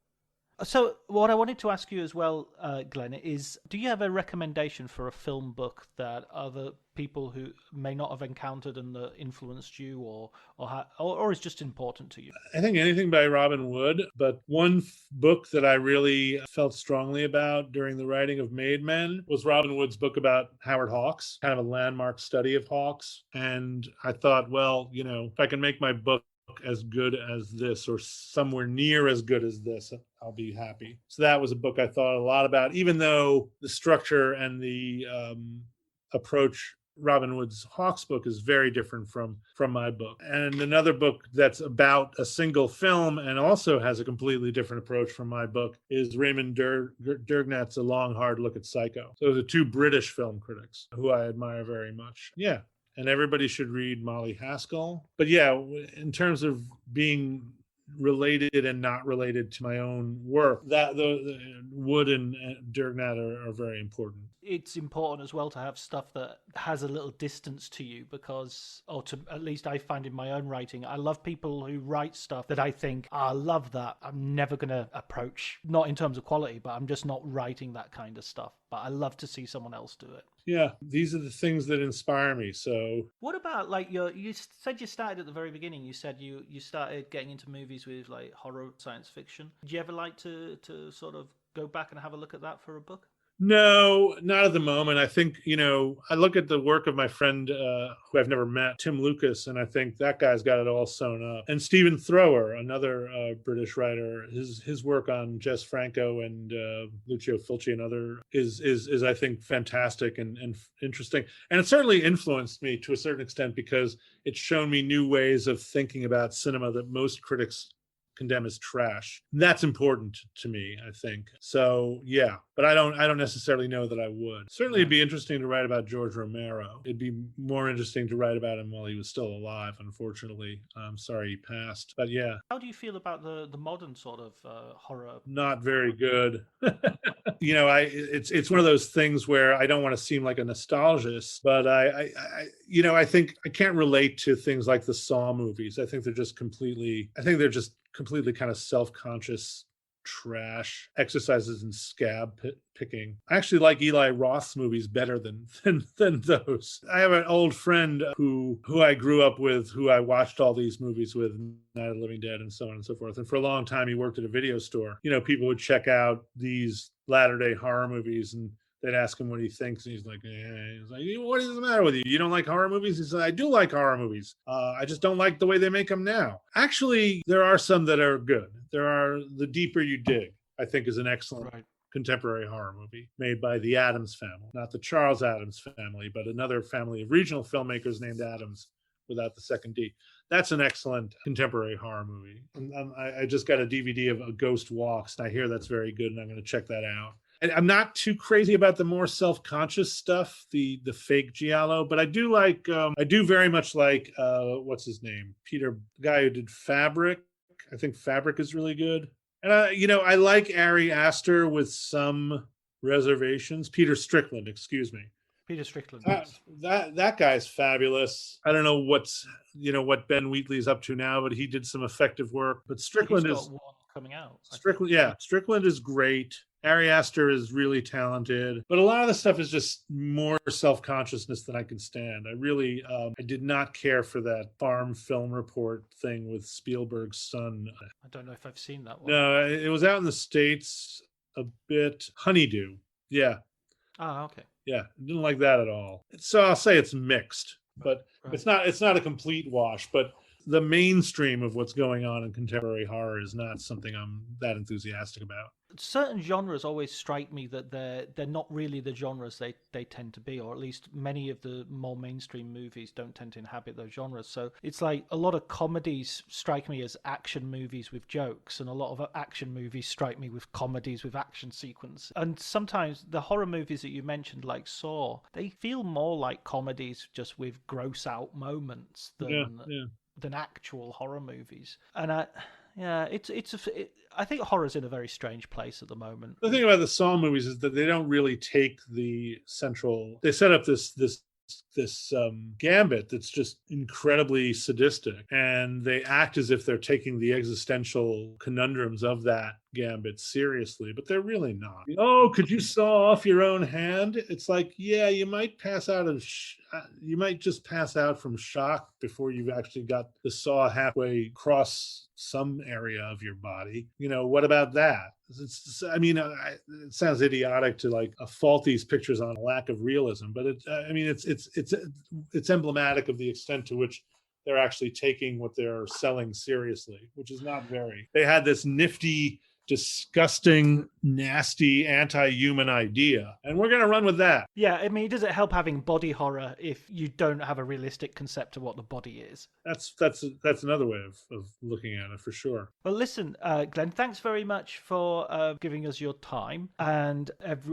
So what I wanted to ask you as well, Glenn, is do you have a recommendation for a film book that other people who may not have encountered and that influenced you or is just important to you? I think anything by Robin Wood, but one book that I really felt strongly about during the writing of Made Men was Robin Wood's book about Howard Hawks, kind of a landmark study of Hawks. And I thought, well, if I can make my book as good as this or somewhere near as good as this, I'll be happy. So that was a book I thought a lot about, even though the structure and the approach Robin Wood's Hawks book is very different from my book. And another book that's about a single film and also has a completely different approach from my book is Raymond Durgnat's A Long Hard Look at Psycho. So those are two British film critics who I admire very much. Yeah. And everybody should read Molly Haskell. But yeah, in terms of being related and not related to my own work, that the Wood and Durgnat are very important. it's important as well to have stuff that has a little distance to you because, or to at least I find in my own writing, I love people who write stuff that I think, I love that. I'm never going to approach, not in terms of quality, but I'm just not writing that kind of stuff. But I love to see someone else do it. Yeah, these are the things that inspire me. So what about like you said you started at the very beginning. You said you started getting into movies with like horror, science fiction. Did you ever like to sort of go back and have a look at that for a book? No, not at the moment. I think, I look at the work of my friend who I've never met, Tim Lucas, and I think that guy's got it all sewn up. And Stephen Thrower, another British writer, his work on Jess Franco and Lucio Fulci and other is I think fantastic and interesting. And it certainly influenced me to a certain extent because it's shown me new ways of thinking about cinema that most critics condemn as trash. That's important to me, I think. So yeah, but I don't necessarily know that I would. Certainly it'd be interesting to write about George Romero. It'd be more interesting to write about him while he was still alive. Unfortunately, I'm sorry he passed. But yeah. How do you feel about the modern sort of horror? Not very good. It's one of those things where I don't want to seem like a nostalgist, but I think I can't relate to things like the Saw movies. I think they're just completely kind of self-conscious trash exercises in scab picking. I actually like Eli Roth's movies better than those. I have an old friend who I grew up with, who I watched all these movies with, Night of the Living Dead and so on and so forth. And for a long time, he worked at a video store. People would check out these latter-day horror movies and they'd ask him what he thinks, and he's like, what is the matter with you? You don't like horror movies? He said, I do like horror movies. I just don't like the way they make them now. Actually, there are some that are good. There are The Deeper You Dig, I think, is an excellent contemporary horror movie made by the Addams family. Not the Charles Addams family, but another family of regional filmmakers named Addams without the second D. That's an excellent contemporary horror movie. And I just got a DVD of A Ghost Walks, and I hear that's very good, and I'm going to check that out. And I'm not too crazy about the more self-conscious stuff, the fake giallo, but I do very much like, what's his name? Peter, the guy who did Fabric. I think Fabric is really good. And, I like Ari Aster with some reservations. Peter Strickland, excuse me. Peter Strickland. That guy's fabulous. I don't know what Ben Wheatley's up to now, but he did some effective work. But Strickland He's got one coming out. Strickland is great. Ari Aster is really talented, but a lot of the stuff is just more self-consciousness than I can stand. I did not care for that Farm Film Report thing with Spielberg's son. I don't know if I've seen that one. No, it was out in the States a bit. Honeydew. Yeah. Ah, okay. Yeah, didn't like that at all. So I'll say it's mixed, but it's not a complete wash, but the mainstream of what's going on in contemporary horror is not something I'm that enthusiastic about. Certain genres always strike me that they're not really the genres they tend to be, or at least many of the more mainstream movies don't tend to inhabit those genres. So it's like a lot of comedies strike me as action movies with jokes, and a lot of action movies strike me with comedies with action sequence. And sometimes the horror movies that you mentioned, like Saw, they feel more like comedies just with gross out moments than actual horror movies. And I think horror's in a very strange place at the moment. The thing about the Saw movies is that they don't really take the central. They set up this gambit that's just incredibly sadistic, and they act as if they're taking the existential conundrums of that gambit seriously, but they're really not. Oh, could you saw off your own hand? It's like, yeah, you might pass out you might just pass out from shock before you've actually got the saw halfway across some area of your body. What about that? It sounds idiotic to fault these pictures on a lack of realism, but it's emblematic of the extent to which they're actually taking what they're selling seriously, which is not very. They had this nifty, disgusting, nasty, anti-human idea, and we're going to run with that. Yeah, does it help having body horror if you don't have a realistic concept of what the body is? That's another way of looking at it, for sure. Well, listen, Glenn, thanks very much for giving us your time, and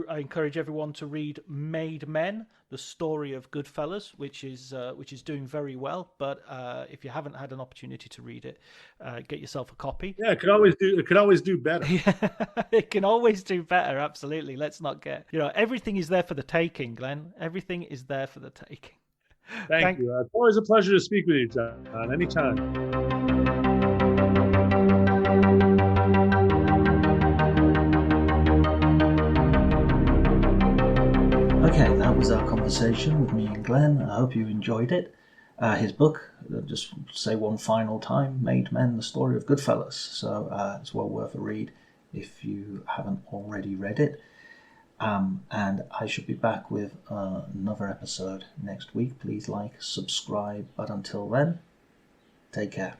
I encourage everyone to read Made Men The Story of Goodfellas, which is doing very well. But if you haven't had an opportunity to read it, get yourself a copy. Yeah, it could always do better. It can always do better. Absolutely. Let's not get, everything is there for the taking, Glenn. Everything is there for the taking. Thank you. It's always a pleasure to speak with you, John. Anytime. Okay, that was our conversation with me and Glenn. I hope you enjoyed it. His book, just say one final time, Made Men, The Story of Goodfellas. So it's well worth a read if you haven't already read it. And I should be back with another episode next week. Please like, subscribe. But until then, take care.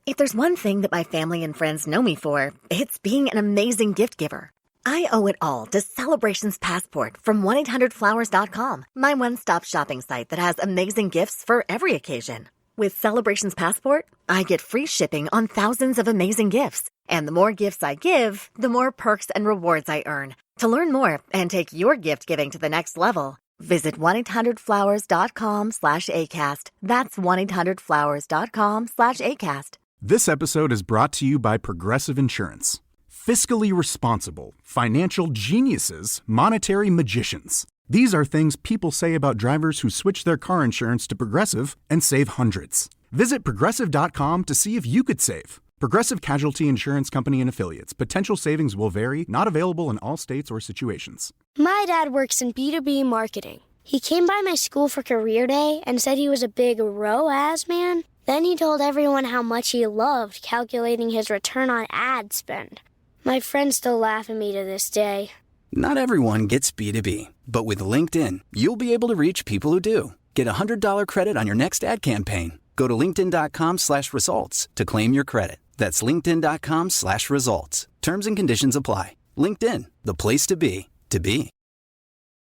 If there's one thing that my family and friends know me for, it's being an amazing gift giver. I owe it all to Celebrations Passport from 1-800-Flowers.com, my one-stop shopping site that has amazing gifts for every occasion. With Celebrations Passport, I get free shipping on thousands of amazing gifts. And the more gifts I give, the more perks and rewards I earn. To learn more and take your gift giving to the next level, visit 1-800-Flowers.com/ACAST. That's 1-800-Flowers.com/ACAST. This episode is brought to you by Progressive Insurance. Fiscally responsible, financial geniuses, monetary magicians. These are things people say about drivers who switch their car insurance to Progressive and save hundreds. Visit Progressive.com to see if you could save. Progressive Casualty Insurance Company and Affiliates. Potential savings will vary, not available in all states or situations. My dad works in B2B marketing. He came by my school for career day and said he was a big ROAS man. Then he told everyone how much he loved calculating his return on ad spend. My friends still laugh at me to this day. Not everyone gets B2B, but with LinkedIn, you'll be able to reach people who do. Get a $100 credit on your next ad campaign. Go to linkedin.com/results to claim your credit. That's linkedin.com/results. Terms and conditions apply. LinkedIn, the place to be, to be.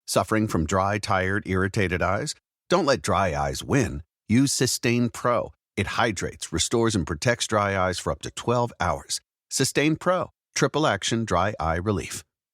Suffering from dry, tired, irritated eyes? Don't let dry eyes win. Use Systane Pro. It hydrates, restores, and protects dry eyes for up to 12 hours. Systane Pro. Triple action dry eye relief.